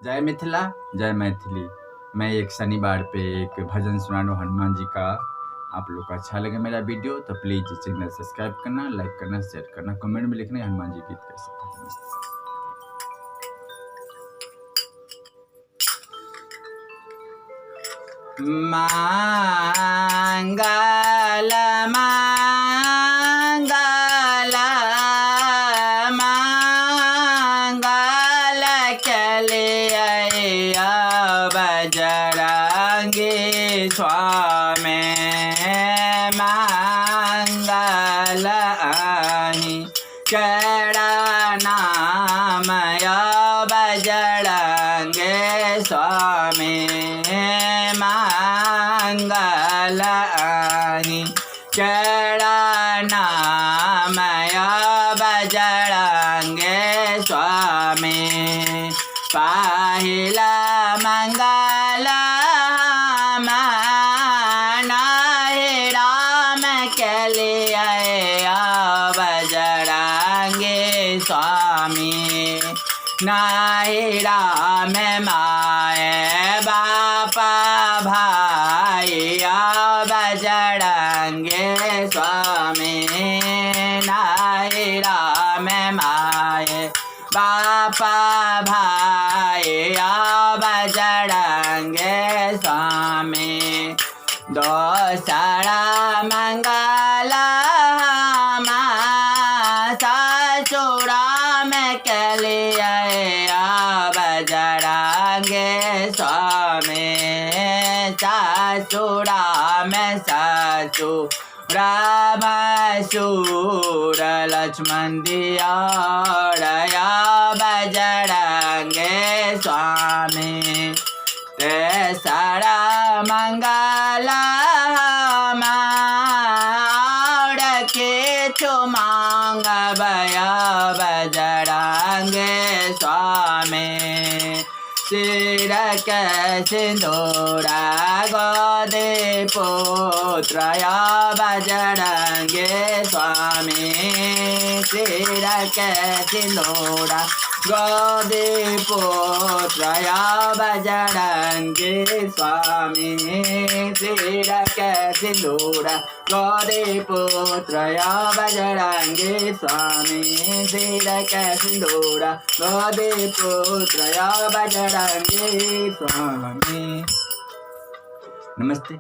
जय मिथिला, जय मैथिली। मैं एक शनिवार पे एक भजन सुना रहा हूँ हनुमान जी का। आप लोग को अच्छा लगे मेरा वीडियो तो प्लीज़ चैनल सब्सक्राइब करना, लाइक करना, शेयर करना, कमेंट में लिखना हनुमान जी गीत कैसे था। मंगल मंगल मंगल चले बजरंगी स्वामी मंगल आहि चरणनामय बजरंगे स्वामी मंगल आहि चरणनामय बजरंगे स्वामी पहिला मंगल नाहि राम के लिए बजरंगे स्वामी नाहि राम माए बाप भाई बजरंगे स्वामी नाहि राम माए बाप भाई बजरंगे स्वामी दोसरा मंगल ससुराम के लिए बजरंगे स्वामी ससुराम राम सूर लक्ष्मण दिया बजरंगे स्वामी तेसरा मंगल के मांग भया बजरंगे स्वामी सिर के सिंदूरा गोदे पुत्र बजरंगे स्वामी सिर के सिंदूरा गोदे पुत्र बजरंगे स्वामी सिर के सिंदूरा गोदे पुत्र बजरंगे स्वामी सिर के सिंदूरा गोदे पुत्र बजरंगे स्वामी। नमस्ते।